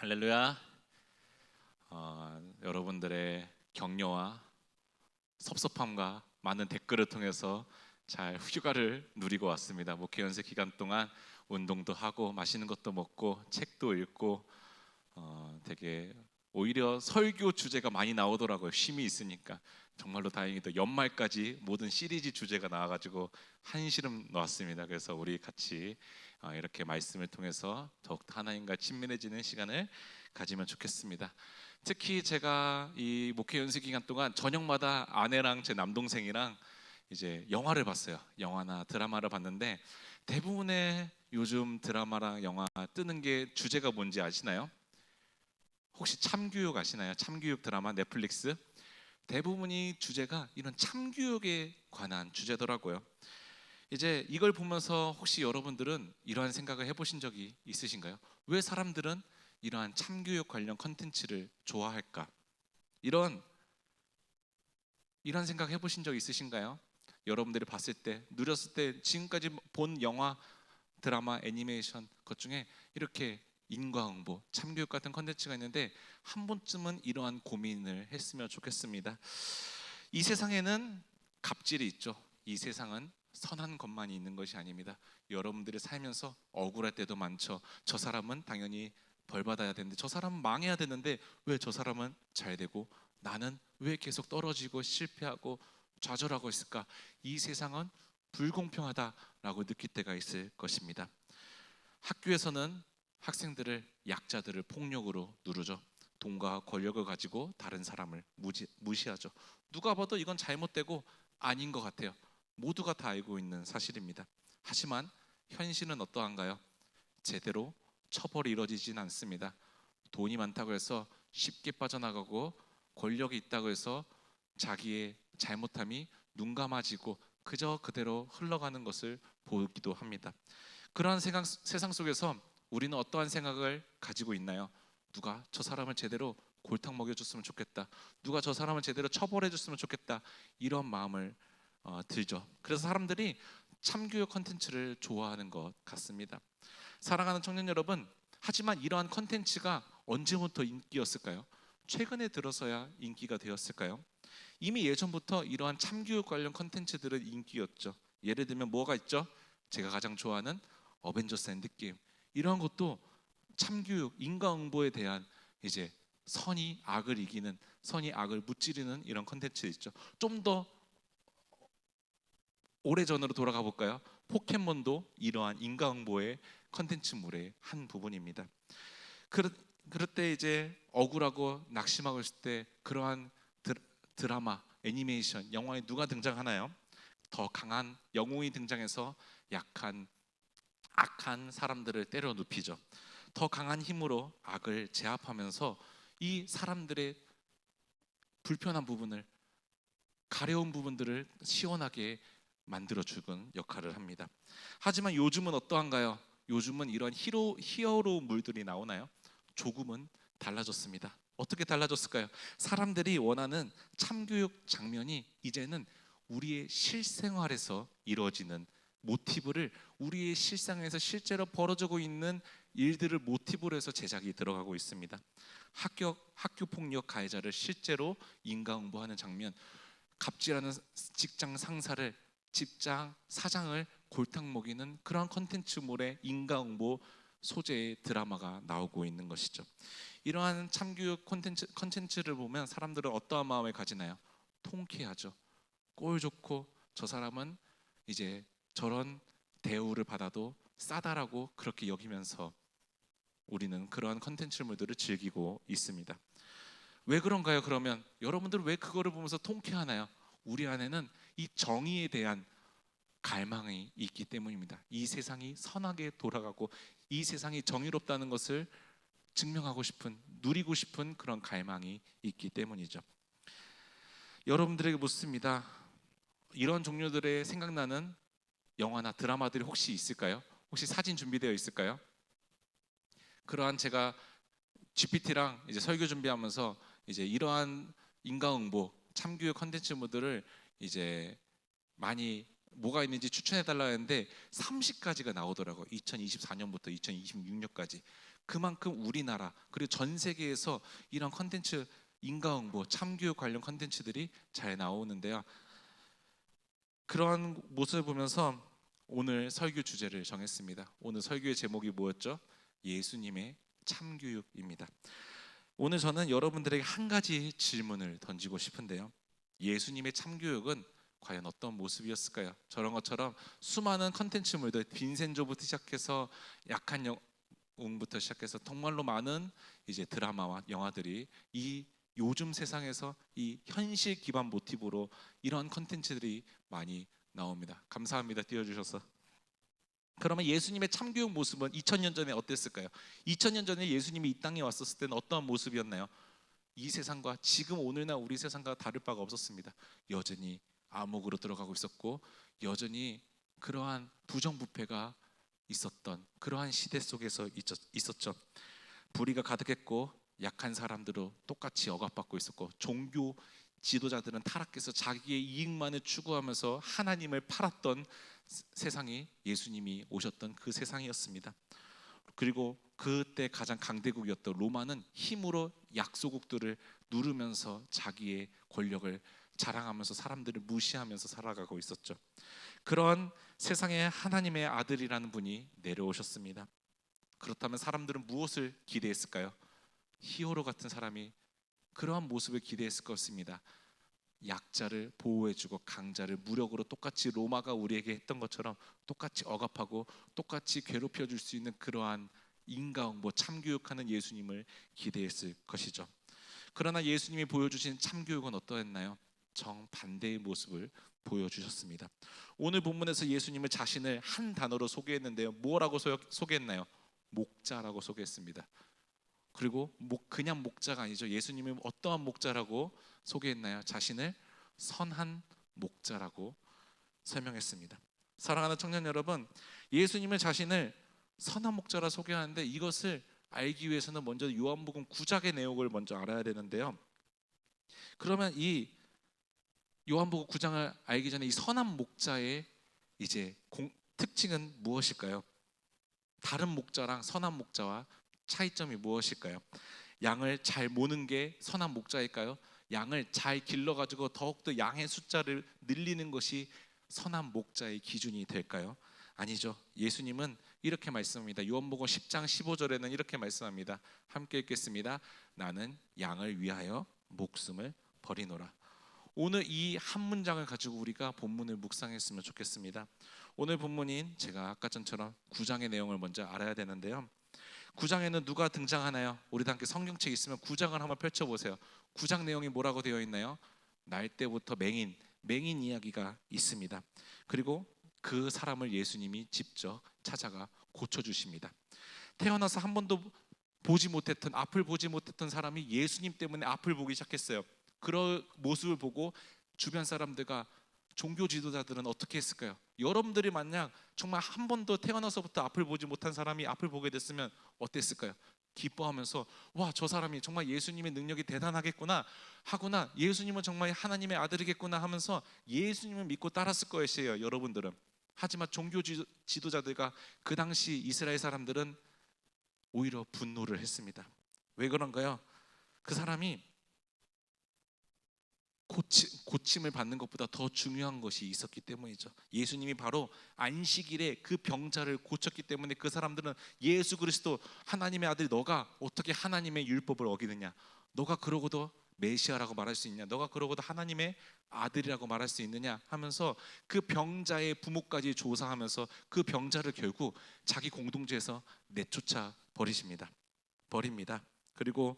할렐루야. 여러분들의 격려와 섭섭함과 많은 댓글을 통해서 잘 휴가를 누리고 왔습니다. 목회 연세 기간 동안 운동도 하고 맛있는 것도 먹고 책도 읽고 되게 오히려 설교 주제가 많이 나오더라고요. 쉼이 있으니까. 정말로 다행히도 연말까지 모든 시리즈 주제가 나와가지고 한시름 놓았습니다. 그래서 우리 같이 이렇게 말씀을 통해서 더욱더 하나님과 친밀해지는 시간을 가지면 좋겠습니다. 특히 제가 이 목회 연수 기간 동안 저녁마다 아내랑 제 남동생이랑 이제 영화를 봤어요. 영화나 드라마를 봤는데 대부분의 요즘 드라마랑 영화 뜨는 게 주제가 뭔지 아시나요? 혹시 참교육 아시나요? 참교육 드라마 넷플릭스 대부분이 주제가 이런 참교육에 관한 주제더라고요. 이제 이걸 보면서 혹시 여러분들은 이러한 생각을 해보신 적이 있으신가요? 왜 사람들은 이러한 참교육 관련 컨텐츠를 좋아할까? 이런 생각 해보신 적 있으신가요? 여러분들이 봤을 때, 누렸을 때 지금까지 본 영화, 드라마, 애니메이션 것 중에 이렇게 인과응보, 참교육 같은 컨텐츠가 있는데 한 번쯤은 이러한 고민을 했으면 좋겠습니다. 이 세상에는 갑질이 있죠. 이 세상은 선한 것만이 있는 것이 아닙니다. 여러분들이 살면서 억울할 때도 많죠. 저 사람은 당연히 벌 받아야 되는데, 저 사람은 망해야 되는데 왜 저 사람은 잘 되고 나는 왜 계속 떨어지고 실패하고 좌절하고 있을까? 이 세상은 불공평하다라고 느낄 때가 있을 것입니다. 학교에서는 학생들을, 약자들을 폭력으로 누르죠. 돈과 권력을 가지고 다른 사람을 무시하죠. 누가 봐도 이건 잘못되고 아닌 것 같아요. 모두가 다 알고 있는 사실입니다. 하지만 현실은 어떠한가요? 제대로 처벌이 이루어지진 않습니다. 돈이 많다고 해서 쉽게 빠져나가고, 권력이 있다고 해서 자기의 잘못함이 눈감아지고 그저 그대로 흘러가는 것을 보기도 합니다. 그러한 세상 속에서 우리는 어떠한 생각을 가지고 있나요? 누가 저 사람을 제대로 골탕 먹여줬으면 좋겠다. 누가 저 사람을 제대로 처벌해줬으면 좋겠다. 이런 마음을 들죠. 그래서 사람들이 참교육 컨텐츠를 좋아하는 것 같습니다. 사랑하는 청년 여러분, 하지만 이러한 컨텐츠가 언제부터 인기였을까요? 최근에 들어서야 인기가 되었을까요? 이미 예전부터 이러한 참교육 관련 컨텐츠들은 인기였죠. 예를 들면 뭐가 있죠? 제가 가장 좋아하는 어벤져스 엔드게임, 이러한 것도 참교육, 인과응보에 대한 이제 선이 악을 이기는, 선이 악을 무찌르는 이런 컨텐츠 있죠. 좀 더 오래전으로 돌아가 볼까요? 포켓몬도 이러한 인과응보의 컨텐츠물의 한 부분입니다. 그럴 때 이제 억울하고 낙심하고 있을 때 그러한 드라마, 애니메이션, 영화에 누가 등장하나요? 더 강한 영웅이 등장해서 약한, 악한 사람들을 때려 눕히죠. 더 강한 힘으로 악을 제압하면서 이 사람들의 불편한 부분을, 가려운 부분들을 시원하게 만들어 주는 역할을 합니다. 하지만 요즘은 어떠한가요? 요즘은 이런 히어로 물들이 나오나요? 조금은 달라졌습니다. 어떻게 달라졌을까요? 사람들이 원하는 참교육 장면이 이제는 우리의 실생활에서 이루어지는 모티브를, 우리의 실상에서 실제로 벌어지고 있는 일들을 모티브로 해서 제작이 들어가고 있습니다. 학교 폭력 가해자를 실제로 인과응보하는 장면, 갑질하는 직장 상사를, 직장 사장을 골탕 먹이는 그런 컨텐츠물의 인과응보 소재의 드라마가 나오고 있는 것이죠. 이러한 참교육 컨텐츠를 보면 사람들은 어떠한 마음을 가지나요? 통쾌하죠. 꼴 좋고 저 사람은 이제 저런 대우를 받아도 싸다라고 그렇게 여기면서 우리는 그러한 컨텐츠물들을 즐기고 있습니다. 왜 그런가요? 그러면 여러분들은 왜 그거를 보면서 통쾌하나요? 우리 안에는 이 정의에 대한 갈망이 있기 때문입니다. 이 세상이 선하게 돌아가고 이 세상이 정의롭다는 것을 증명하고 싶은, 누리고 싶은 그런 갈망이 있기 때문이죠. 여러분들에게 묻습니다. 이런 종류들의 생각나는 영화나 드라마들이 혹시 있을까요? 혹시 사진 준비되어 있을까요? 그러한 제가 GPT랑 이제 설교 준비하면서 이제 이러한 인과응보, 참교육 컨텐츠들을 이제 많이 뭐가 있는지 추천해 달라 했는데 30가지가 나오더라고요. 2024년부터 2026년까지. 그만큼 우리나라 그리고 전 세계에서 이런 컨텐츠 인과응보, 참교육 관련 컨텐츠들이 잘 나오는데요. 그러한 모습을 보면서 오늘 설교 주제를 정했습니다. 오늘 설교의 제목이 뭐였죠? 예수님의 참교육입니다. 오늘 저는 여러분들에게 한 가지 질문을 던지고 싶은데요. 예수님의 참교육은 과연 어떤 모습이었을까요? 저런 것처럼 수많은 컨텐츠물들, 빈센조부터 시작해서 약한 영웅부터 시작해서 정말로 많은 이제 드라마와 영화들이 이 요즘 세상에서 이 현실 기반 모티브로 이런 컨텐츠들이 많이 나옵니다. 감사합니다. 띄워주셔서. 그러면 예수님의 참교육 모습은 2000년 전에 어땠을까요? 2000년 전에 예수님이 이 땅에 왔었을 때는 어떠한 모습이었나요? 이 세상과 지금 오늘날 우리 세상과 다를 바가 없었습니다. 여전히 암흑으로 들어가고 있었고 여전히 그러한 부정부패가 있었던 그러한 시대 속에서 있었죠. 불의가 가득했고 약한 사람들도 똑같이 억압받고 있었고 종교 지도자들은 타락해서 자기의 이익만을 추구하면서 하나님을 팔았던 세상이 예수님이 오셨던 그 세상이었습니다. 그리고 그때 가장 강대국이었던 로마는 힘으로 약소국들을 누르면서 자기의 권력을 자랑하면서 사람들을 무시하면서 살아가고 있었죠. 그런 세상에 하나님의 아들이라는 분이 내려오셨습니다. 그렇다면 사람들은 무엇을 기대했을까요? 히어로 같은 사람이 그러한 모습을 기대했을 것입니다. 약자를 보호해주고 강자를 무력으로 똑같이 로마가 우리에게 했던 것처럼 똑같이 억압하고 똑같이 괴롭혀줄 수 있는 그러한 인과응보 참교육하는 예수님을 기대했을 것이죠. 그러나 예수님이 보여주신 참교육은 어떠했나요? 정반대의 모습을 보여주셨습니다. 오늘 본문에서 예수님을 자신을 한 단어로 소개했는데요. 뭐라고 소개했나요? 목자라고 소개했습니다. 그리고 그냥 목자가 아니죠. 예수님은 어떠한 목자라고 소개했나요? 자신을 선한 목자라고 설명했습니다. 사랑하는 청년 여러분, 예수님을 자신을 선한 목자라 소개하는데 이것을 알기 위해서는 먼저 요한복음 9장의 내용을 먼저 알아야 되는데요. 그러면 이 요한복음 9장을 알기 전에 이 선한 목자의 이제 특징은 무엇일까요? 다른 목자랑 선한 목자와 차이점이 무엇일까요? 양을 잘 모는 게 선한 목자일까요? 양을 잘 길러가지고 더욱더 양의 숫자를 늘리는 것이 선한 목자의 기준이 될까요? 아니죠. 예수님은 이렇게 말씀합니다. 요한복음 10장 15절에는 이렇게 말씀합니다. 함께 읽겠습니다. 나는 양을 위하여 목숨을 버리노라. 오늘 이 한 문장을 가지고 우리가 본문을 묵상했으면 좋겠습니다. 오늘 본문인 제가 아까 전처럼 9장의 내용을 먼저 알아야 되는데요. 9장에는 누가 등장하나요? 우리도 함께 성경책 있으면 9장을 한번 펼쳐보세요. 9장 내용이 뭐라고 되어 있나요? 날 때부터 맹인 이야기가 있습니다. 그리고 그 사람을 예수님이 직접 찾아가 고쳐주십니다. 태어나서 한 번도 앞을 보지 못했던 사람이 예수님 때문에 앞을 보기 시작했어요. 그런 모습을 보고 주변 사람들과 종교 지도자들은 어떻게 했을까요? 여러분들이 만약 정말 한 번도 태어나서부터 앞을 보지 못한 사람이 앞을 보게 됐으면 어땠을까요? 기뻐하면서 와, 저 사람이 정말 예수님의 능력이 대단하겠구나 하구나, 예수님은 정말 하나님의 아들이겠구나 하면서 예수님을 믿고 따랐을 것이에요, 여러분들은. 하지만 종교 지도자들과 그 당시 이스라엘 사람들은 오히려 분노를 했습니다. 왜 그런가요? 그 사람이 고침을 받는 것보다 더 중요한 것이 있었기 때문이죠. 예수님이 바로 안식일에 그 병자를 고쳤기 때문에 그 사람들은 예수 그리스도 하나님의 아들 너가 어떻게 하나님의 율법을 어기느냐, 너가 그러고도 메시아라고 말할 수 있냐, 너가 그러고도 하나님의 아들이라고 말할 수 있느냐 하면서 그 병자의 부모까지 조사하면서 그 병자를 결국 자기 공동체에서 내쫓아 버립니다. 그리고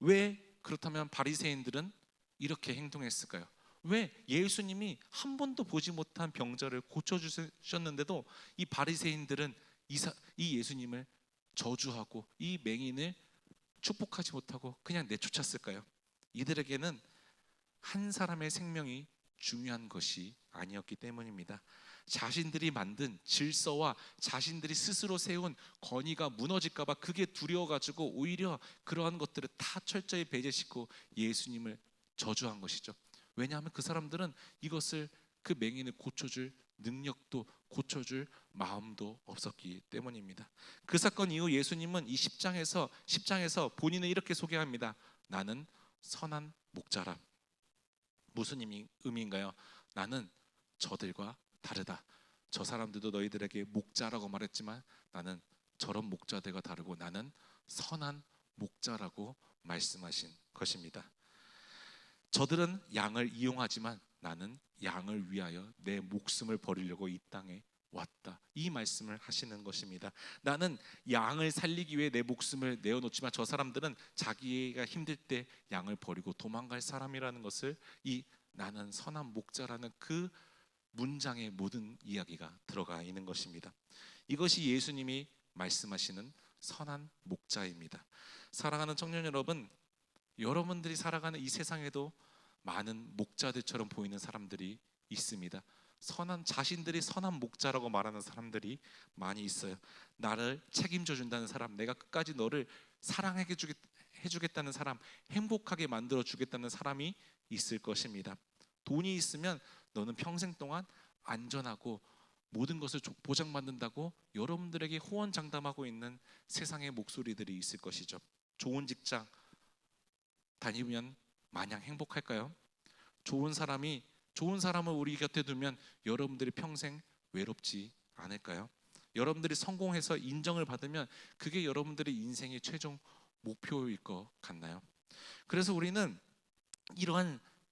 왜 그렇다면 바리새인들은 이렇게 행동했을까요? 왜 예수님이 한 번도 보지 못한 병자를 고쳐주셨는데도 이 바리새인들은 이 예수님을 저주하고 이 맹인을 축복하지 못하고 그냥 내쫓았을까요? 이들에게는 한 사람의 생명이 중요한 것이 아니었기 때문입니다. 자신들이 만든 질서와 자신들이 스스로 세운 권위가 무너질까 봐 그게 두려워가지고 오히려 그러한 것들을 다 철저히 배제시키고 예수님을 저주한 것이죠. 왜냐하면 그 사람들은 이것을 그 맹인을 고쳐줄 능력도 고쳐줄 마음도 없었기 때문입니다. 그 사건 이후 예수님은 이 10장에서 본인을 이렇게 소개합니다. 나는 선한 목자라. 무슨 의미인가요? 나는 저들과 다르다. 저 사람들도 너희들에게 목자라고 말했지만 나는 저런 목자들과 다르고 나는 선한 목자라고 말씀하신 것입니다. 저들은 양을 이용하지만 나는 양을 위하여 내 목숨을 버리려고 이 땅에 왔다. 이 말씀을 하시는 것입니다. 나는 양을 살리기 위해 내 목숨을 내어놓지만 저 사람들은 자기가 힘들 때 양을 버리고 도망갈 사람이라는 것을 이 나는 선한 목자라는 그 문장의 모든 이야기가 들어가 있는 것입니다. 이것이 예수님이 말씀하시는 선한 목자입니다. 사랑하는 청년 여러분, 여러분들이 살아가는 이 세상에도 많은 목자들처럼 보이는 사람들이 있습니다. 자신들이 선한 목자라고 말하는 사람들이 많이 있어요. 나를 책임져 준다는 사람, 내가 끝까지 너를 해주겠다는 사람, 행복하게 만들어 주겠다는 사람이 있을 것입니다. 돈이 있으면 너는 평생 동안 안전하고 모든 것을 보장받는다고 여러분들에게 호언장담하고 있는 세상의 목소리들이 있을 것이죠. 좋은 직장 다니면 마냥 행복할까요? 좋은 사람을 우리 곁에 두면 여러분들이 평생 외롭지 않을까요? 여러분들이 성공해서 인정을 받으면 그게 여러분들의 인생의 최종 목표일 것 같나요? 그래서 우리는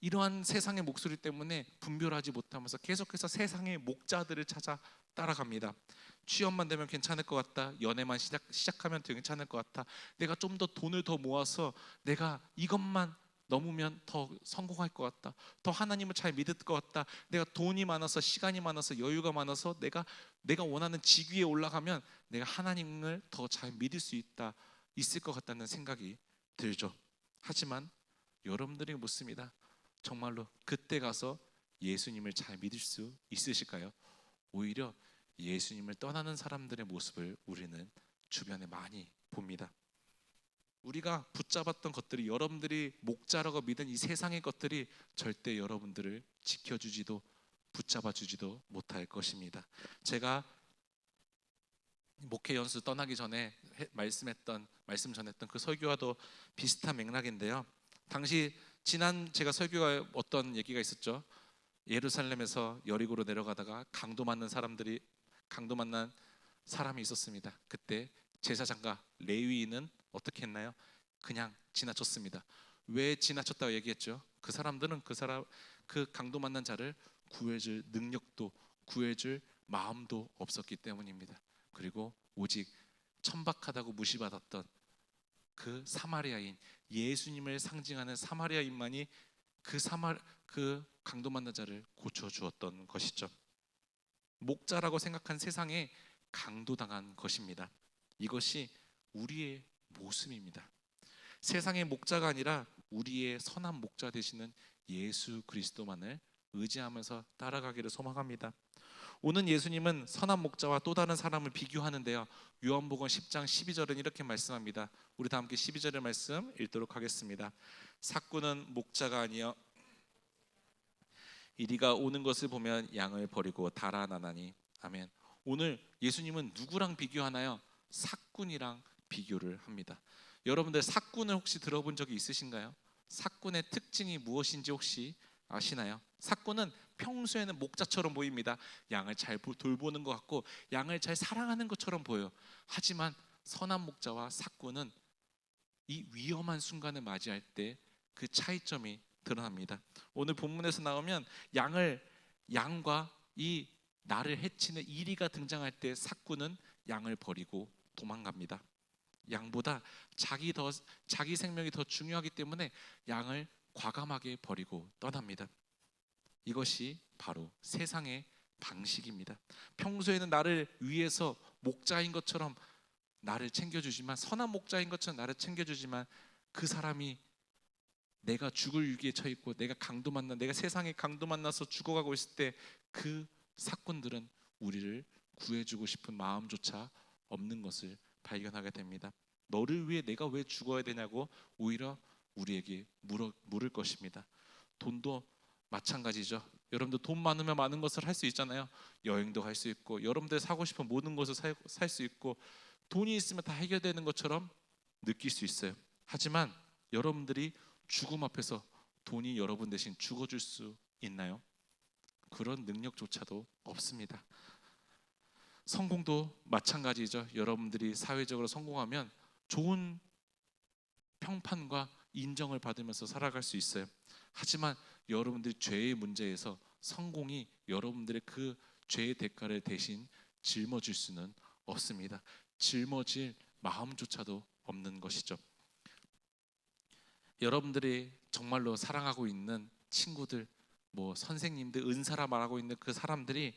이러한 세상의 목소리 때문에 분별하지 못하면서 계속해서 세상의 목자들을 찾아 따라갑니다. 취업만 되면 괜찮을 것 같다. 연애만 시작하면 괜찮을 것 같다. 내가 좀 더 돈을 더 모아서 내가 이것만 넘으면 더 성공할 것 같다. 더 하나님을 잘 믿을 것 같다. 내가 돈이 많아서 시간이 많아서 여유가 많아서 내가 원하는 직위에 올라가면 내가 하나님을 더 잘 믿을 수 있을 것 같다는 생각이 들죠. 하지만 여러분들이 묻습니다. 정말로 그때 가서 예수님을 잘 믿을 수 있으실까요? 오히려 예수님을 떠나는 사람들의 모습을 우리는 주변에 많이 봅니다. 우리가 붙잡았던 것들이, 여러분들이 목자라고 믿은 이 세상의 것들이 절대 여러분들을 지켜주지도 붙잡아주지도 못할 것입니다. 제가 목회 연수 떠나기 전에 말씀 전했던 그 설교와도 비슷한 맥락인데요. 당시 제가 설교가 어떤 얘기가 있었죠. 예루살렘에서 여리고로 내려가다가 강도 만난 사람이 있었습니다. 그때 제사장과 레위인은 어떻게 했나요? 그냥 지나쳤습니다. 왜 지나쳤다고 얘기했죠? 그 사람들은 그 강도 만난 자를 구해줄 능력도 구해줄 마음도 없었기 때문입니다. 그리고 오직 천박하다고 무시받았던 그 사마리아인, 예수님을 상징하는 사마리아인만이 그 강도 만난 자를 고쳐주었던 것이죠. 목자라고 생각한 세상에 강도당한 것입니다. 이것이 우리의 모습입니다. 세상의 목자가 아니라 우리의 선한 목자 되시는 예수 그리스도만을 의지하면서 따라가기를 소망합니다. 오늘 예수님은 선한 목자와 또 다른 사람을 비교하는데요. 요한복음 10장 12절은 이렇게 말씀합니다. 우리 다 함께 12절의 말씀 읽도록 하겠습니다. 삭구는 목자가 아니여 이리가 오는 것을 보면 양을 버리고 달아나나니. 아멘. 오늘 예수님은 누구랑 비교하나요? 삭군이랑 비교를 합니다. 여러분들 삭군을 혹시 들어본 적이 있으신가요? 삭군의 특징이 무엇인지 혹시 아시나요? 삭군은 평소에는 목자처럼 보입니다. 양을 잘 돌보는 것 같고 양을 잘 사랑하는 것처럼 보여요. 하지만 선한 목자와 삭군은 이 위험한 순간을 맞이할 때 그 차이점이 드러납니다. 오늘 본문에서 나오면 양과 이 나를 해치는 이리가 등장할 때 삭군은 양을 버리고 도망갑니다. 양보다 자기 생명이 더 중요하기 때문에 양을 과감하게 버리고 떠납니다. 이것이 바로 세상의 방식입니다. 평소에는 나를 위해서 목자인 것처럼 나를 챙겨주지만, 선한 목자인 것처럼 나를 챙겨주지만, 그 사람이 내가 죽을 위기에 처했고 내가 세상에 강도 만나서 죽어가고 있을 때 그 사건들은 우리를 구해주고 싶은 마음조차 없는 것을 발견하게 됩니다. 너를 위해 내가 왜 죽어야 되냐고 오히려 우리에게 물을 것입니다. 돈도 마찬가지죠. 여러분들 돈 많으면 많은 것을 할 수 있잖아요. 여행도 갈 수 있고 여러분들 사고 싶은 모든 것을 살 수 있고 돈이 있으면 다 해결되는 것처럼 느낄 수 있어요. 하지만 여러분들이 죽음 앞에서 돈이 여러분 대신 죽어줄 수 있나요? 그런 능력조차도 없습니다. 성공도 마찬가지죠. 여러분들이 사회적으로 성공하면 좋은 평판과 인정을 받으면서 살아갈 수 있어요. 하지만 여러분들이 죄의 문제에서 성공이 여러분들의 그 죄의 대가를 대신 짊어질 수는 없습니다. 짊어질 마음조차도 없는 것이죠. 여러분들이 정말로 사랑하고 있는 친구들, 뭐 선생님들, 은사라 말하고 있는 그 사람들이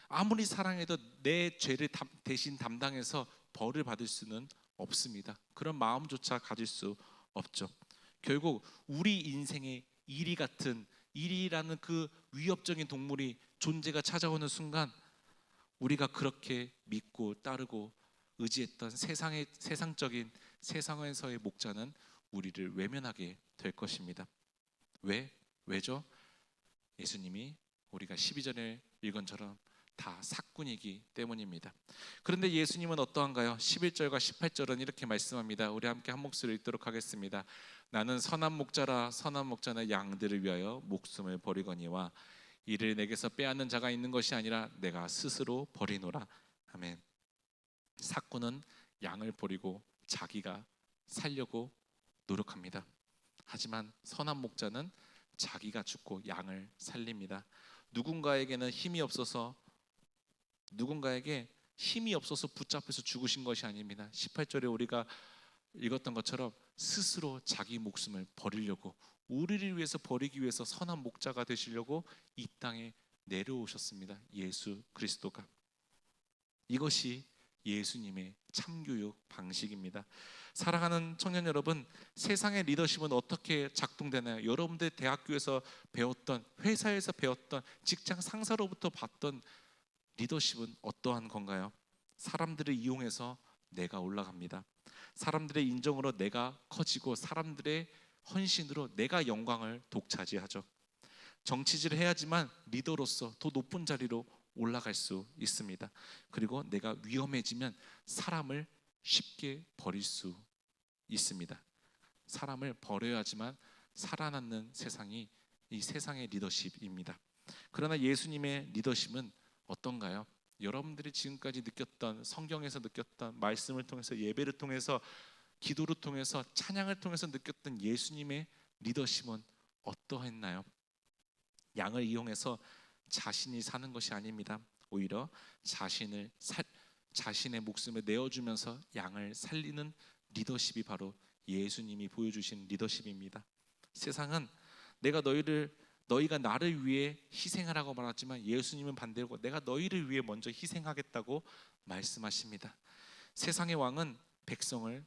아무리 사랑해도 내 죄를 대신 담당해서 벌을 받을 수는 없습니다. 그런 마음조차 가질 수 없죠. 결국 우리 인생의 이리 같은, 이리라는 그 위협적인 동물이 존재가 찾아오는 순간 우리가 그렇게 믿고 따르고 의지했던 세상적인 세상에서의 목자는 우리를 외면하게 될 것입니다. 왜죠? 예수님이 우리가 12절에 읽은 처럼 다 사꾼이기 때문입니다. 그런데 예수님은 어떠한가요? 11절과 18절은 이렇게 말씀합니다. 우리 함께 한 목소리 읽도록 하겠습니다. 나는 선한 목자라. 선한 목자는 양들을 위하여 목숨을 버리거니와 이를 내게서 빼앗는 자가 있는 것이 아니라 내가 스스로 버리노라. 아멘. 사꾼은 양을 버리고 자기가 살려고 노력합니다. 하지만 선한 목자는 자기가 죽고 양을 살립니다. 누군가에게 힘이 없어서 붙잡혀서 죽으신 것이 아닙니다. 18절에 우리가 읽었던 것처럼 스스로 자기 목숨을 버리려고, 우리를 위해서 버리기 위해서 선한 목자가 되시려고 이 땅에 내려오셨습니다. 예수 그리스도가. 이것이 예수님의 참교육 방식입니다. 사랑하는 청년 여러분, 세상의 리더십은 어떻게 작동되나요? 여러분들 대학교에서 배웠던, 회사에서 배웠던, 직장 상사로부터 받던 리더십은 어떠한 건가요? 사람들을 이용해서 내가 올라갑니다. 사람들의 인정으로 내가 커지고 사람들의 헌신으로 내가 영광을 독차지하죠. 정치질을 해야지만 리더로서 더 높은 자리로 올라갈 수 있습니다. 그리고 내가 위험해지면 사람을 쉽게 버릴 수 있습니다. 사람을 버려야지만 살아남는 세상이 이 세상의 리더십입니다. 그러나 예수님의 리더십은 어떤가요? 여러분들이 지금까지 느꼈던, 성경에서 느꼈던, 말씀을 통해서, 예배를 통해서, 기도를 통해서, 찬양을 통해서 느꼈던 예수님의 리더십은 어떠했나요? 양을 이용해서 자신이 사는 것이 아닙니다. 오히려 자신의 목숨을 내어주면서 양을 살리는 리더십이 바로 예수님이 보여주신 리더십입니다. 세상은 너희가 나를 위해 희생하라고 말하지만 예수님은 반대로 내가 너희를 위해 먼저 희생하겠다고 말씀하십니다. 세상의 왕은 백성을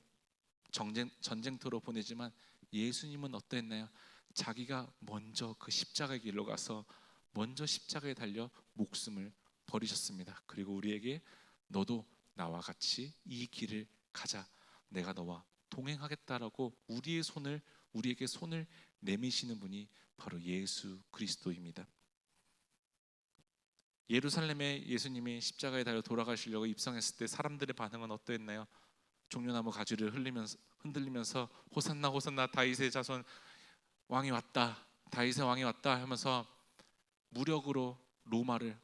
전쟁터로 보내지만 예수님은 어떠했나요? 자기가 먼저 그 십자가의 길로 가서 먼저 십자가에 달려 목숨을 버리셨습니다. 그리고 우리에게 너도 나와 같이 이 길을 가자, 내가 너와 동행하겠다라고 우리에게 손을 내미시는 분이 바로 예수 그리스도입니다. 예루살렘에 예수님이 십자가에 달려 돌아가시려고 입성했을 때 사람들의 반응은 어떠했나요? 종려나무 가지를 흔들리면서 호산나 호산나 다윗의 자손 왕이 왔다, 다윗의 왕이 왔다 하면서 무력으로 로마를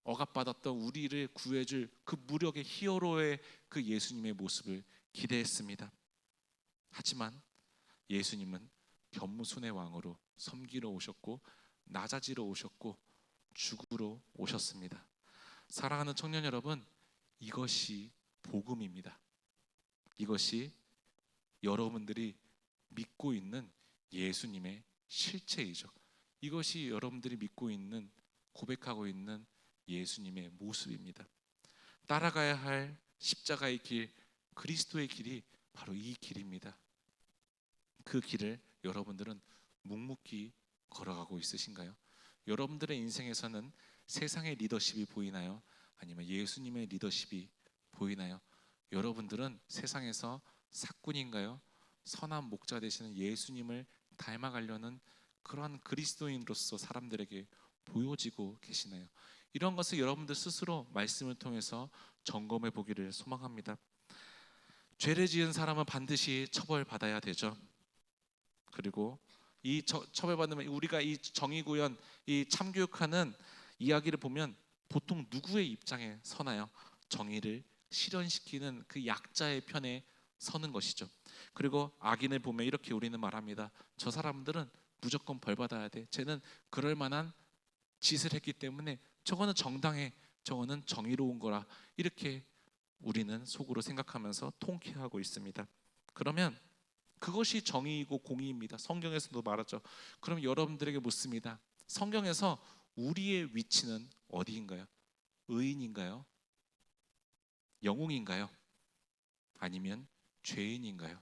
억압받았던 우리를 구해줄 그 무력의 히어로의 그 예수님의 모습을 기대했습니다. 하지만 예수님은 변무순의 왕으로 섬기러 오셨고 낮아지러 오셨고 죽으러 오셨습니다. 사랑하는 청년 여러분, 이것이 복음입니다. 이것이 여러분들이 믿고 있는 예수님의 실체이죠. 이것이 여러분들이 믿고 있는, 고백하고 있는 예수님의 모습입니다. 따라가야 할 십자가의 길, 그리스도의 길이 바로 이 길입니다. 그 길을 여러분들은 묵묵히 걸어가고 있으신가요? 여러분들의 인생에서는 세상의 리더십이 보이나요? 아니면 예수님의 리더십이 보이나요? 여러분들은 세상에서 사꾼인가요? 선한 목자 되시는 예수님을 닮아가려는 그러한 그리스도인으로서 사람들에게 보여지고 계시나요? 이런 것을 여러분들 스스로 말씀을 통해서 점검해 보기를 소망합니다. 죄를 지은 사람은 반드시 처벌받아야 되죠. 그리고 이 처벌받으면 우리가 이 정의구현, 이 참교육하는 이야기를 보면 보통 누구의 입장에 서나요? 정의를 실현시키는 그 약자의 편에 서는 것이죠. 그리고 악인을 보면 이렇게 우리는 말합니다. 저 사람들은 무조건 벌받아야 돼. 쟤는 그럴 만한 짓을 했기 때문에 저거는 정당해, 저거는 정의로운 거라, 이렇게 우리는 속으로 생각하면서 통쾌하고 있습니다. 그러면 그것이 정의이고 공의입니다. 성경에서도 말하죠. 그럼 여러분들에게 묻습니다. 성경에서 우리의 위치는 어디인가요? 의인인가요? 영웅인가요? 아니면 죄인인가요?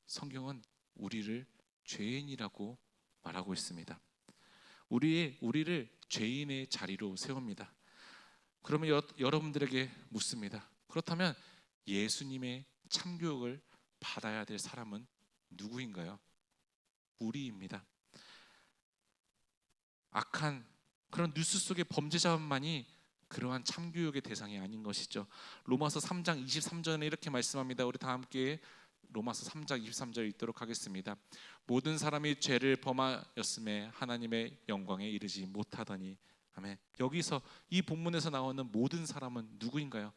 성경은 우리를 죄인이라고 말하고 있습니다. 우리를 죄인의 자리로 세웁니다. 그러면 여러분들에게 묻습니다. 그렇다면 예수님의 참교육을 받아야 될 사람은 누구인가요? 우리입니다. 악한 그런 뉴스 속의 범죄자만이 그러한 참교육의 대상이 아닌 것이죠. 로마서 3장 23절에 이렇게 말씀합니다. 우리 다 함께 로마서 3장 23절 읽도록 하겠습니다. 모든 사람이 죄를 범하였음에 하나님의 영광에 이르지 못하더니. 아멘. 여기서 이 본문에서 나오는 모든 사람은 누구인가요?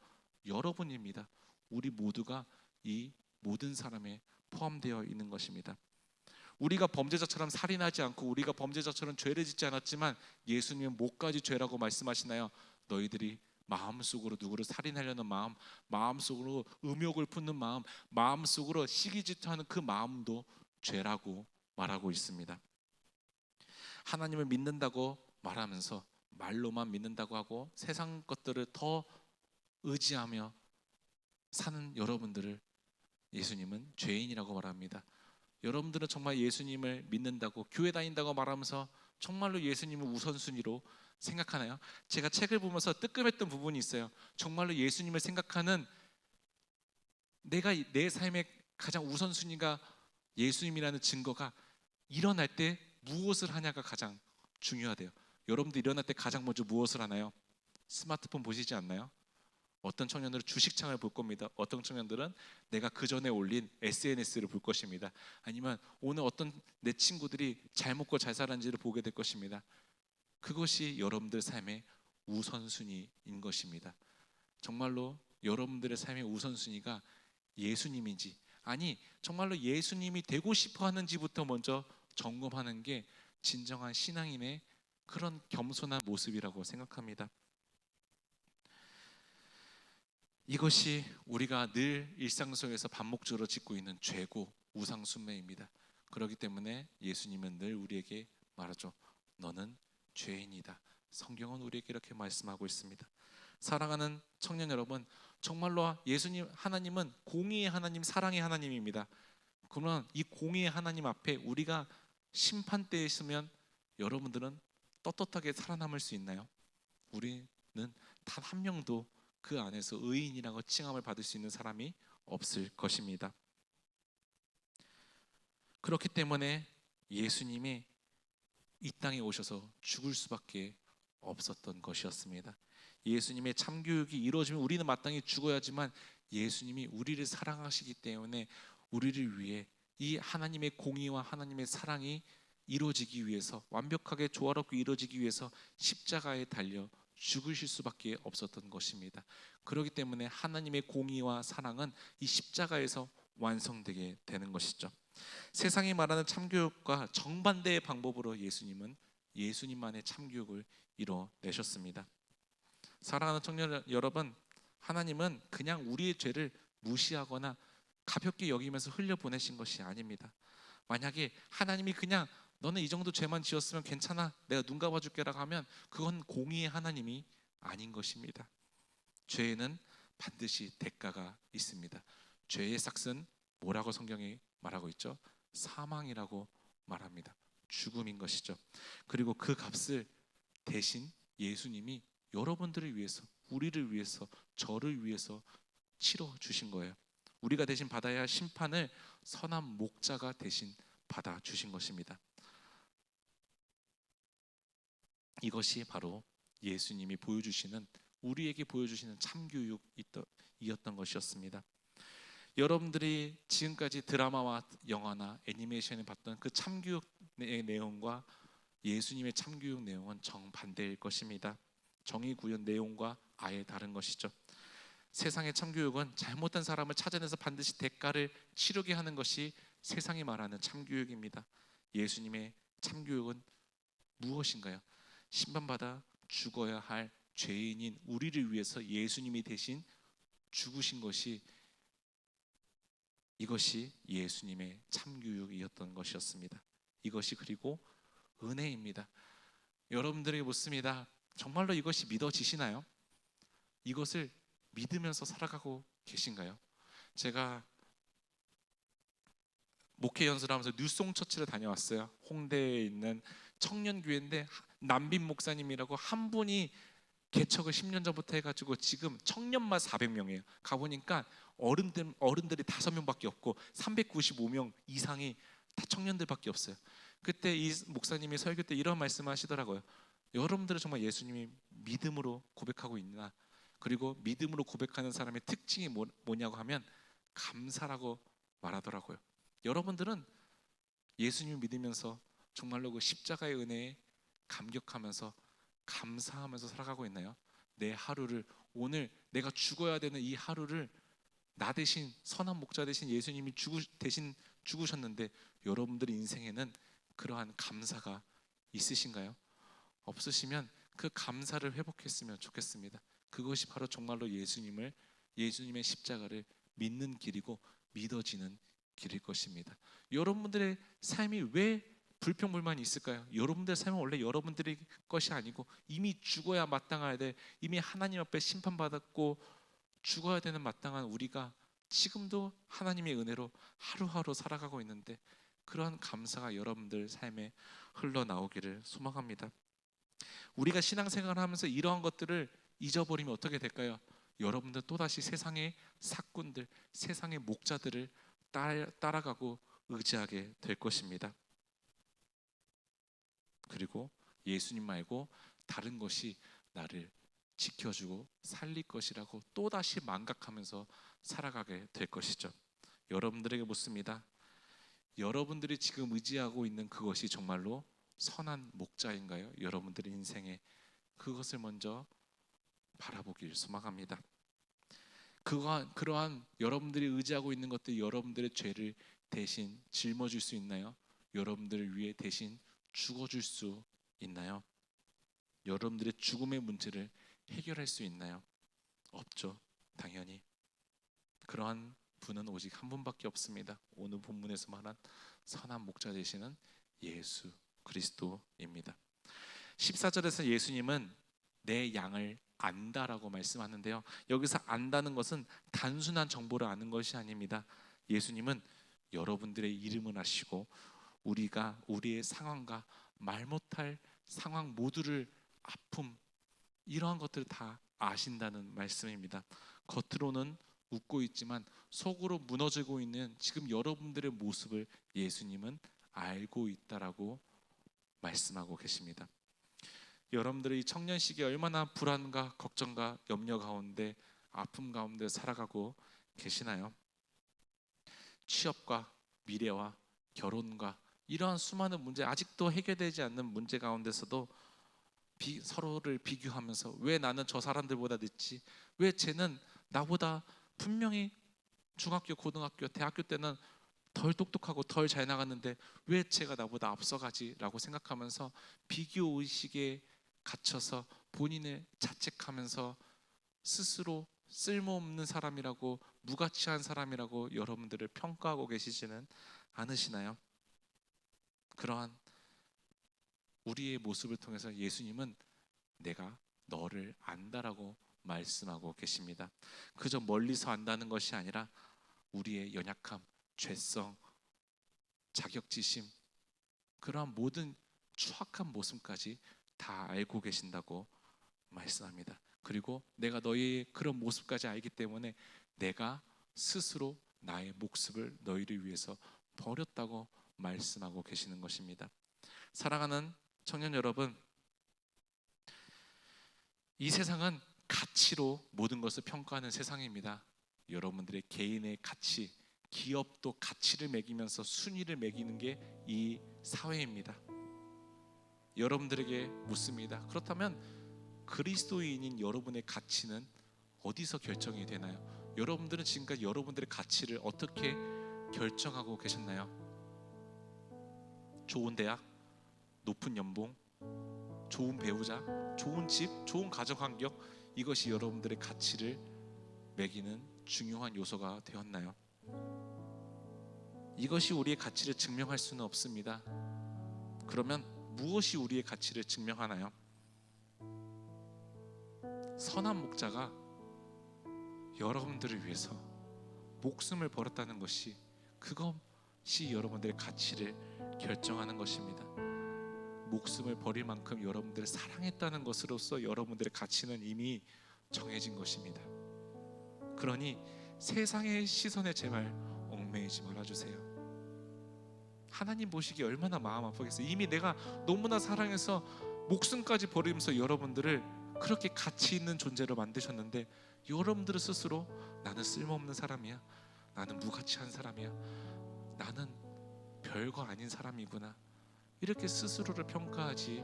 여러분입니다. 우리 모두가 이 모든 사람에 포함되어 있는 것입니다. 우리가 범죄자처럼 살인하지 않고 우리가 범죄자처럼 죄를 짓지 않았지만 예수님은 뭐까지 죄라고 말씀하시나요? 너희들이 마음속으로 누구를 살인하려는 마음, 마음속으로 음욕을 품는 마음, 마음속으로 시기질투하는 그 마음도 죄라고 말하고 있습니다. 하나님을 믿는다고 말하면서 말로만 믿는다고 하고 세상 것들을 더 의지하며 사는 여러분들을 예수님은 죄인이라고 말합니다. 여러분들은 정말 예수님을 믿는다고 교회 다닌다고 말하면서 정말로 예수님을 우선순위로 생각하나요? 제가 책을 보면서 뜨끔했던 부분이 있어요. 정말로 예수님을 생각하는 내가 내 삶의 가장 우선순위가 예수님이라는 증거가 일어날 때 무엇을 하냐가 가장 중요하대요. 여러분들 일어날 때 가장 먼저 무엇을 하나요? 스마트폰 보시지 않나요? 어떤 청년들은 주식창을 볼 겁니다. 어떤 청년들은 내가 그 전에 올린 SNS를 볼 것입니다. 아니면 오늘 어떤 내 친구들이 잘 먹고 잘 살았는지를 보게 될 것입니다. 그것이 여러분들 삶의 우선순위인 것입니다. 정말로 여러분들의 삶의 우선순위가 예수님인지, 아니 정말로 예수님이 되고 싶어 하는지부터 먼저 점검하는 게 진정한 신앙인의 그런 겸손한 모습이라고 생각합니다. 이것이 우리가 늘 일상 속에서 반복적으로 짓고 있는 죄고 우상숭배입니다. 그렇기 때문에 예수님은 늘 우리에게 말하죠. 너는 죄인이다. 성경은 우리에게 이렇게 말씀하고 있습니다. 사랑하는 청년 여러분, 정말로 예수님 하나님은 공의의 하나님, 사랑의 하나님입니다. 그러면 이 공의의 하나님 앞에 우리가 심판대에 있으면 여러분들은 떳떳하게 살아남을 수 있나요? 우리는 단 한 명도 그 안에서 의인이라고 칭함을 받을 수 있는 사람이 없을 것입니다. 그렇기 때문에 예수님이 이 땅에 오셔서 죽을 수밖에 없었던 것이었습니다. 예수님의 참교육이 이루어지면 우리는 마땅히 죽어야지만 예수님이 우리를 사랑하시기 때문에 우리를 위해 이 하나님의 공의와 하나님의 사랑이 이루어지기 위해서, 완벽하게 조화롭게 이루어지기 위해서 십자가에 달려 죽으실 수밖에 없었던 것입니다. 그렇기 때문에 하나님의 공의와 사랑은 이 십자가에서 완성되게 되는 것이죠. 세상이 말하는 참교육과 정반대의 방법으로 예수님은 예수님만의 참교육을 이뤄내셨습니다. 사랑하는 청년 여러분, 하나님은 그냥 우리의 죄를 무시하거나 가볍게 여기면서 흘려보내신 것이 아닙니다. 만약에 하나님이 그냥 너는 이 정도 죄만 지었으면 괜찮아, 내가 눈 감아줄게라고 하면 그건 공의의 하나님이 아닌 것입니다. 죄에는 반드시 대가가 있습니다. 죄의 삭은 뭐라고 성경이 말하고 있죠? 사망이라고 말합니다. 죽음인 것이죠. 그리고 그 값을 대신 예수님이 여러분들을 위해서, 우리를 위해서, 저를 위해서 치러 주신 거예요. 우리가 대신 받아야 할 심판을 선한 목자가 대신 받아 주신 것입니다. 이것이 바로 예수님이 보여주시는, 우리에게 보여주시는 참교육이었던 것이었습니다. 여러분들이 지금까지 드라마와 영화나 애니메이션에 봤던 그 참교육의 내용과 예수님의 참교육 내용은 정반대일 것입니다. 정의 구현 내용과 아예 다른 것이죠. 세상의 참교육은 잘못된 사람을 찾아내서 반드시 대가를 치르게 하는 것이 세상이 말하는 참교육입니다. 예수님의 참교육은 무엇인가요? 심판받아 죽어야 할 죄인인 우리를 위해서 예수님이 대신 죽으신 것이, 이것이 예수님의 참교육이었던 것이었습니다. 이것이 그리고 은혜입니다. 여러분들에게 묻습니다. 정말로 이것이 믿어지시나요? 이것을 믿으면서 살아가고 계신가요? 제가 목회 연수를 하면서 뉴송 처치를 다녀왔어요. 홍대에 있는 청년교회인데 남빈 목사님이라고 한 분이 개척을 10년 전부터 해가지고 지금 청년만 400명이에요. 가보니까 어른들이 5명밖에 없고 395명 이상이 다 청년들밖에 없어요. 그때 이 목사님이 설교 때 이런 말씀을 하시더라고요. 여러분들은 정말 예수님이 믿음으로 고백하고 있나? 그리고 믿음으로 고백하는 사람의 특징이 뭐냐고 하면 감사라고 말하더라고요. 여러분들은 예수님을 믿으면서 정말로 그 십자가의 은혜에 감격하면서 감사하면서 살아가고 있나요? 내 하루를, 오늘 내가 죽어야 되는 이 하루를 나 대신, 선한 목자 대신 예수님이 대신 죽으셨는데 여러분들의 인생에는 그러한 감사가 있으신가요? 없으시면 그 감사를 회복했으면 좋겠습니다. 그것이 바로 정말로 예수님의 십자가를 믿는 길이고 믿어지는 길일 것입니다. 여러분들의 삶이 왜 불평불만이 있을까요? 여러분들의 삶은 원래 여러분들의 것이 아니고 이미 죽어야 마땅해야 돼, 이미 하나님 앞에 심판받았고 죽어야 되는 마땅한 우리가 지금도 하나님의 은혜로 하루하루 살아가고 있는데, 그러한 감사가 여러분들 삶에 흘러나오기를 소망합니다. 우리가 신앙생활을 하면서 이러한 것들을 잊어버리면 어떻게 될까요? 여러분들 또다시 세상의 사꾼들, 세상의 목자들을 따라가고 의지하게 될 것입니다. 그리고 예수님 말고 다른 것이 나를 지켜주고 살릴 것이라고 또다시 망각하면서 살아가게 될 것이죠. 여러분들에게 묻습니다. 여러분들이 지금 의지하고 있는 그것이 정말로 선한 목자인가요? 여러분들의 인생에 그것을 먼저 바라보길 소망합니다. 그러한 여러분들이 의지하고 있는 것들이 여러분들의 죄를 대신 짊어질 수 있나요? 여러분들을 위해 대신 죽어줄 수 있나요? 여러분들의 죽음의 문제를 해결할 수 있나요? 없죠. 당연히 그러한 분은 오직 한 분밖에 없습니다. 오늘 본문에서 말한 선한 목자 되시는 예수 그리스도입니다. 14절에서 예수님은 내 양을 안다라고 말씀하는데요, 여기서 안다는 것은 단순한 정보를 아는 것이 아닙니다. 예수님은 여러분들의 이름을 아시고 우리가 우리의 상황과 말 못할 상황 모두를, 아픔, 이러한 것들을 다 아신다는 말씀입니다. 겉으로는 웃고 있지만 속으로 무너지고 있는 지금 여러분들의 모습을 예수님은 알고 있다라고 말씀하고 계십니다. 여러분들의 이 청년 시기에 얼마나 불안과 걱정과 염려 가운데, 아픔 가운데 살아가고 계시나요? 취업과 미래와 결혼과 이러한 수많은 문제, 아직도 해결되지 않는 문제 가운데서도 서로를 비교하면서 왜 나는 저 사람들보다 늦지? 왜 쟤는 나보다 분명히 중학교, 고등학교, 대학교 때는 덜 똑똑하고 덜 잘 나갔는데 왜 쟤가 나보다 앞서가지? 라고 생각하면서 비교 의식에 갇혀서 본인을 자책하면서 스스로 쓸모없는 사람이라고, 무가치한 사람이라고 여러분들을 평가하고 계시지는 않으시나요? 그러한 우리의 모습을 통해서 예수님은 내가 너를 안다라고 말씀하고 계십니다. 그저 멀리서 안다는 것이 아니라 우리의 연약함, 죄성, 자격지심, 그러한 모든 추악한 모습까지 다 알고 계신다고 말씀합니다. 그리고 내가 너희의 그런 모습까지 알기 때문에 내가 스스로 나의 목숨을 너희를 위해서 버렸다고 말씀하고 계시는 것입니다. 사랑하는 청년 여러분, 이 세상은 가치로 모든 것을 평가하는 세상입니다. 여러분들의 개인의 가치, 기업도 가치를 매기면서 순위를 매기는 게 이 사회입니다. 여러분들에게 묻습니다. 그렇다면 그리스도인인 여러분의 가치는 어디서 결정이 되나요? 여러분들은 지금까지 여러분들의 가치를 어떻게 결정하고 계셨나요? 좋은 대학, 높은 연봉, 좋은 배우자, 좋은 집, 좋은 가정 환경, 이것이 여러분들의 가치를 매기는 중요한 요소가 되었나요? 이것이 우리의 가치를 증명할 수는 없습니다. 그러면 무엇이 우리의 가치를 증명하나요? 선한 목자가 여러분들을 위해서 목숨을 버렸다는 것이, 그것이 여러분들의 가치를 결정하는 것입니다. 목숨을 버릴 만큼 여러분들을 사랑했다는 것으로서 여러분들의 가치는 이미 정해진 것입니다. 그러니 세상의 시선에 제발 얽매이지 말아주세요. 하나님 보시기에 얼마나 마음 아프겠어요. 이미 내가 너무나 사랑해서 목숨까지 버리면서 여러분들을 그렇게 가치 있는 존재로 만드셨는데, 여러분들 스스로 나는 쓸모없는 사람이야, 나는 무가치한 사람이야, 나는 별거 아닌 사람이구나, 이렇게 스스로를 평가하지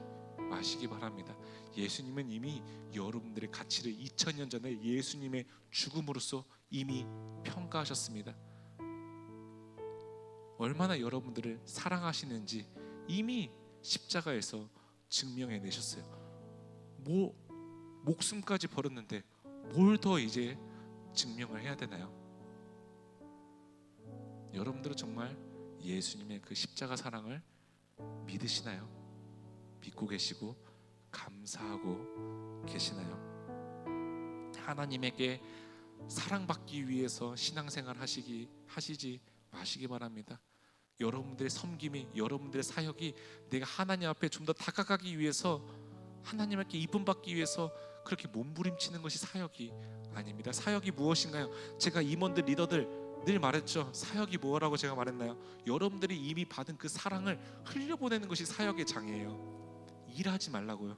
마시기 바랍니다. 예수님은 이미 여러분들의 가치를 2000년 전에 예수님의 죽음으로써 이미 평가하셨습니다. 얼마나 여러분들을 사랑하시는지 이미 십자가에서 증명해 내셨어요. 목숨까지 버렸는데 뭘 더 이제 증명을 해야 되나요? 여러분들은 정말 예수님의 그 십자가 사랑을 믿으시나요? 믿고 계시고 감사하고 계시나요? 하나님에게 사랑받기 위해서 신앙생활 하시지 마시기 바랍니다. 여러분들의 섬김이, 여러분들의 사역이 내가 하나님 앞에 좀 더 다가가기 위해서, 하나님께 이쁨 받기 위해서 그렇게 몸부림치는 것이 사역이 아닙니다. 사역이 무엇인가요? 제가 임원들, 리더들 늘 말했죠. 사역이 뭐라고 제가 말했나요? 여러분들이 이미 받은 그 사랑을 흘려보내는 것이 사역의 장이에요. 일하지 말라고요.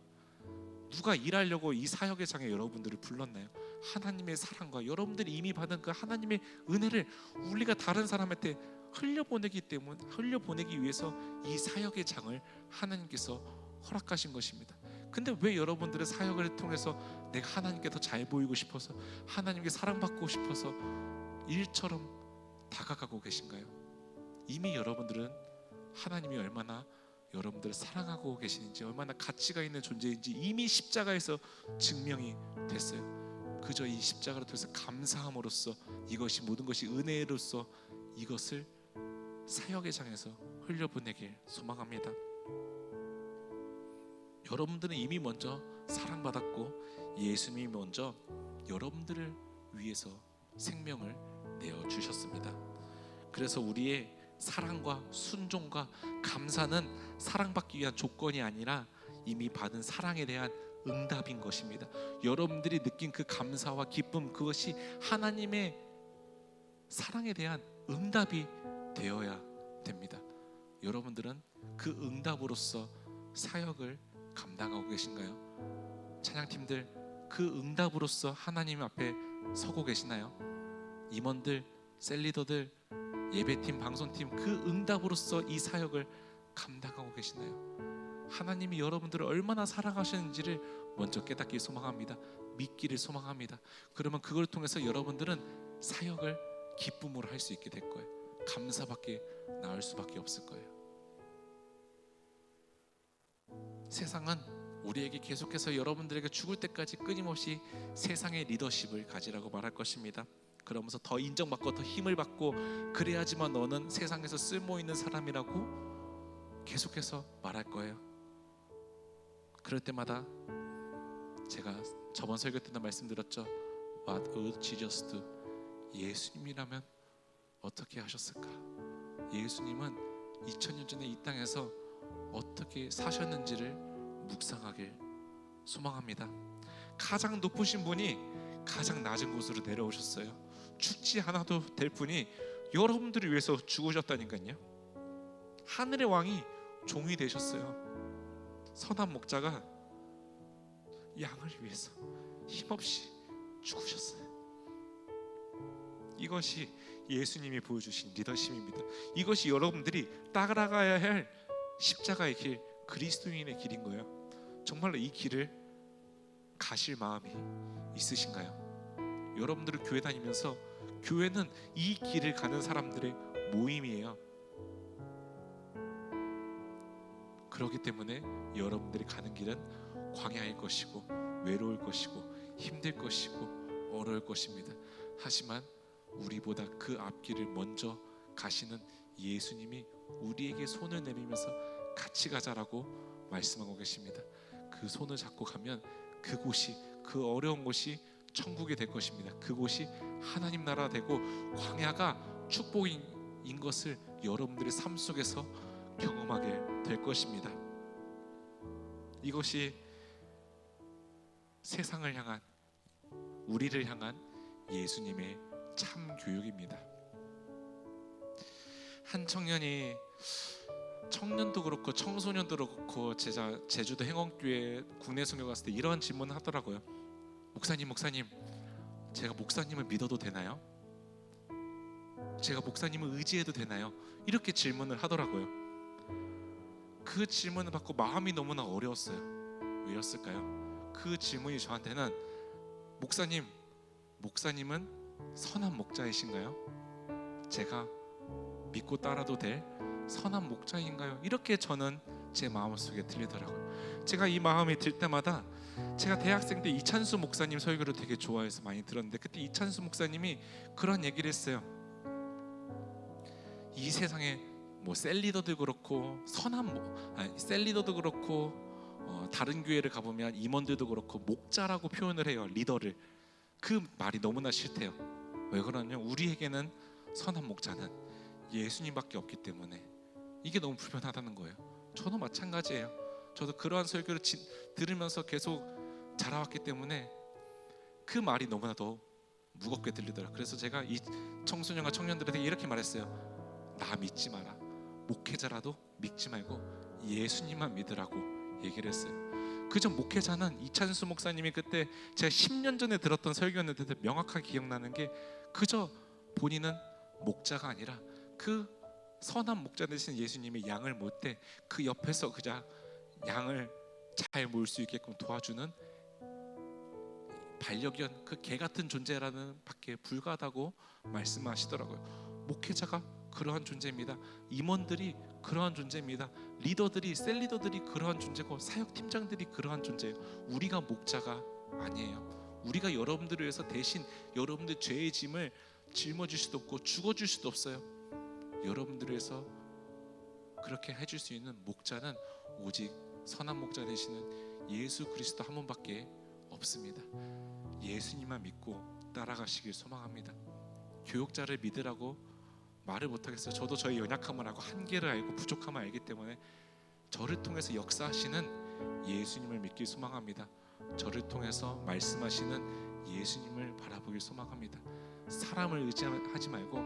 누가 일하려고 이 사역의 장에 여러분들을 불렀나요? 하나님의 사랑과 여러분들이 이미 받은 그 하나님의 은혜를 우리가 다른 사람한테 흘려보내기 위해서 이 사역의 장을 하나님께서 허락하신 것입니다. 근데 왜 여러분들의 사역을 통해서 내가 하나님께 더 잘 보이고 싶어서, 하나님께 사랑받고 싶어서 일처럼 다가가고 계신가요? 이미 여러분들은 하나님이 얼마나 여러분들을 사랑하고 계시는지, 얼마나 가치가 있는 존재인지 이미 십자가에서 증명이 됐어요. 그저 이 십자가를 통해서 감사함으로써, 이것이 모든 것이 은혜로서 이것을 사역의 장에서 흘려보내길 소망합니다. 여러분들은 이미 먼저 사랑받았고 예수님이 먼저 여러분들을 위해서 생명을 내어주셨습니다. 그래서 우리의 사랑과 순종과 감사는 사랑받기 위한 조건이 아니라 이미 받은 사랑에 대한 응답인 것입니다. 여러분들이 느낀 그 감사와 기쁨, 그것이 하나님의 사랑에 대한 응답이 되어야 됩니다. 여러분들은 그 응답으로서 사역을 감당하고 계신가요? 찬양팀들, 그 응답으로서 하나님 앞에 서고 계시나요? 임원들, 셀리더들, 예배팀, 방송팀, 그 응답으로서 이 사역을 감당하고 계시나요? 하나님이 여러분들을 얼마나 사랑하시는지를 먼저 깨닫기 소망합니다. 믿기를 소망합니다. 그러면 그걸 통해서 여러분들은 사역을 기쁨으로 할 수 있게 될 거예요. 감사밖에 나을 수밖에 없을 거예요. 세상은 우리에게 계속해서 여러분들에게 죽을 때까지 끊임없이 세상의 리더십을 가지라고 말할 것입니다. 그러면서 더 인정받고 더 힘을 받고, 그래야지만 너는 세상에서 쓸모있는 사람이라고 계속해서 말할 거예요. 그럴 때마다 제가 저번 설교 때도 말씀드렸죠. What would Jesus do? 예수님이라면 어떻게 하셨을까? 예수님은 2000년 전에 이 땅에서 어떻게 사셨는지를 묵상하길 소망합니다. 가장 높으신 분이 가장 낮은 곳으로 내려오셨어요. 죽지 않아도 될 분이 여러분들을 위해서 죽으셨다니까요. 하늘의 왕이 종이 되셨어요. 선한 목자가 양을 위해서 힘없이 죽으셨어요. 이것이 예수님이 보여주신 리더십입니다. 이것이 여러분들이 따라가야 할 십자가의 길, 그리스도인의 길인 거예요. 정말로 이 길을 가실 마음이 있으신가요? 여러분들은 교회 다니면서, 교회는 이 길을 가는 사람들의 모임이에요. 그렇기 때문에 여러분들이 가는 길은 광야일 것이고 외로울 것이고 힘들 것이고 어려울 것입니다. 하지만 우리보다 그 앞길을 먼저 가시는 예수님이 우리에게 손을 내밀면서 같이 가자라고 말씀하고 계십니다. 그 손을 잡고 가면 그곳이, 그 어려운 곳이 천국이 될 것입니다. 그곳이 하나님 나라 되고 광야가 축복인 것을 여러분들의 삶 속에서 경험하게 될 것입니다. 이것이 세상을 향한, 우리를 향한 예수님의 참 교육입니다. 한 청년이, 청년도 그렇고 청소년도 그렇고 제주도 행원교회 국내 선교 갔을 때 이런 질문을 하더라고요. 목사님, 제가 목사님을 믿어도 되나요? 제가 목사님을 의지해도 되나요? 이렇게 질문을 하더라고요. 그 질문을 받고 마음이 너무나 어려웠어요. 왜였을까요? 그 질문이 저한테는, 목사님은 선한 목자이신가요? 제가 믿고 따라도 될 선한 목자인가요? 이렇게 저는 제 마음속에 들리더라고요. 제가 이 마음이 들 때마다, 제가 대학생 때 이찬수 목사님 설교를 되게 좋아해서 많이 들었는데, 그때 이찬수 목사님이 그런 얘기를 했어요. 이 세상에 뭐 셀리더도 그렇고 셀리더도 그렇고 다른 교회를 가보면 임원들도 그렇고 목자라고 표현을 해요. 리더를. 그 말이 너무나 싫대요. 왜 그러냐면 우리에게는 선한 목자는 예수님밖에 없기 때문에 이게 너무 불편하다는 거예요. 저도 마찬가지예요. 저도 그러한 설교를 들으면서 계속 자라왔기 때문에 그 말이 너무나 더 무겁게 들리더라고요. 그래서 제가 이 청소년과 청년들에게 이렇게 말했어요. 나 믿지 마라. 목회자라도 믿지 말고 예수님만 믿으라고 얘기를 했어요. 그저 목회자는, 이찬수 목사님이 그때 제가 10년 전에 들었던 설교였는데 명확하게 기억나는 게, 그저 본인은 목자가 아니라 그 선한 목자 되신 예수님의 양을 몰 때 그 옆에서 그저 양을 잘 몰 수 있게끔 도와주는 반려견, 그 개 같은 존재라는 밖에 불과하다고 말씀하시더라고요. 목회자가 그러한 존재입니다. 임원들이 그러한 존재입니다. 리더들이, 셀리더들이 그러한 존재고 사역팀장들이 그러한 존재예요. 우리가 목자가 아니에요. 우리가 여러분들을 위해서 대신 여러분들 죄의 짐을 짊어질 수도 없고 죽어줄 수도 없어요. 여러분들을 위해서 그렇게 해줄 수 있는 목자는 오직 선한 목자 되시는 예수 그리스도 한 분밖에 없습니다. 예수님만 믿고 따라가시길 소망합니다. 교육자를 믿으라고 말을 못하겠어요. 저도 저의 연약함을 알고 한계를 알고 부족함을 알기 때문에 저를 통해서 역사하시는 예수님을 믿길 소망합니다. 저를 통해서 말씀하시는 예수님을 바라보길 소망합니다. 사람을 의지하지 말고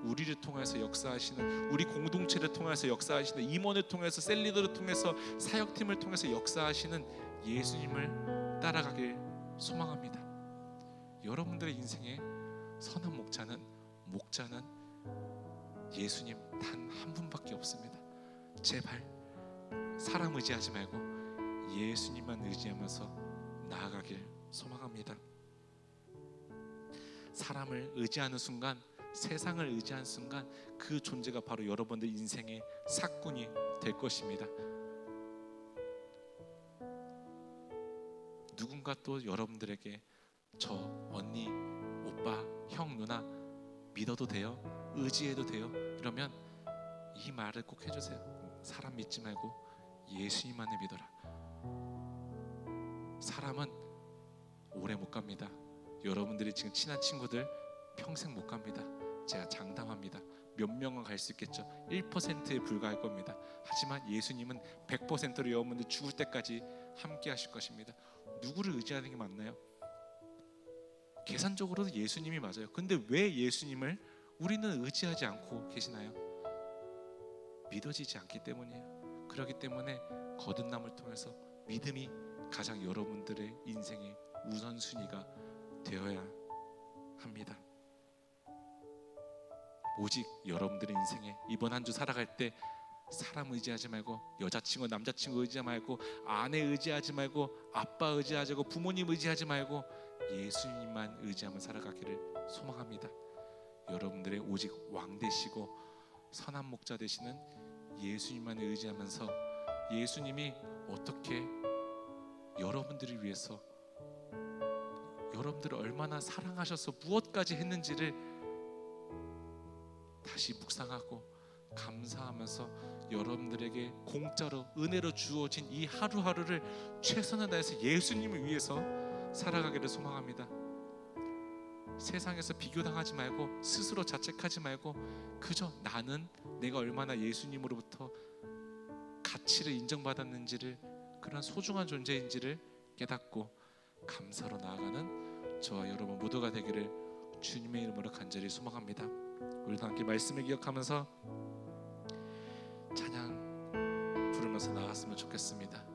우리를 통해서 역사하시는, 우리 공동체를 통해서 역사하시는, 임원을 통해서, 셀리더를 통해서, 사역팀을 통해서 역사하시는 예수님을 따라가길 소망합니다. 여러분들의 인생에 선한 목자는 예수님 단 한 분밖에 없습니다. 제발 사람 의지하지 말고 예수님만 의지하면서 나아가길 소망합니다. 사람을 의지하는 순간, 세상을 의지하는 순간 그 존재가 바로 여러분들 인생의 사꾼이 될 것입니다. 누군가 또 여러분들에게 저 언니, 오빠, 형, 누나 믿어도 돼요? 의지해도 돼요? 이러면 이 말을 꼭 해주세요. 사람 믿지 말고 예수님만을 믿어라. 사람은 오래 못 갑니다. 여러분들이 지금 친한 친구들 평생 못 갑니다. 제가 장담합니다. 몇 명은 갈 수 있겠죠. 1%에 불과할 겁니다. 하지만 예수님은 100%로 여러분들 죽을 때까지 함께 하실 것입니다. 누구를 의지하는 게 맞나요? 계산적으로도 예수님이 맞아요. 근데 왜 예수님을 우리는 의지하지 않고 계시나요? 믿어지지 않기 때문이에요. 그렇기 때문에 거듭남을 통해서 믿음이 가장 여러분들의 인생의 우선순위가 되어야 합니다. 오직 여러분들의 인생에 이번 한 주 살아갈 때 사람 의지하지 말고, 여자친구 남자친구 의지하지 말고, 아내 의지하지 말고, 아빠 의지하지 말고, 부모님 의지하지 말고 예수님만 의지하며 살아가기를 소망합니다. 여러분들의 오직 왕 되시고 선한 목자 되시는 예수님만 의지하면서 예수님이 어떻게 여러분들을 위해서, 여러분들을 얼마나 사랑하셔서 무엇까지 했는지를 다시 묵상하고 감사하면서 여러분들에게 공짜로 은혜로 주어진 이 하루하루를 최선을 다해서 예수님을 위해서 살아가기를 소망합니다. 세상에서 비교당하지 말고, 스스로 자책하지 말고, 그저 나는 내가 얼마나 예수님으로부터 가치를 인정받았는지를, 그런 소중한 존재인지를 깨닫고 감사로 나아가는 저와 여러분 모두가 되기를 주님의 이름으로 간절히 소망합니다. 우리도 함께 말씀을 기억하면서 찬양 부르면서 나갔으면 좋겠습니다.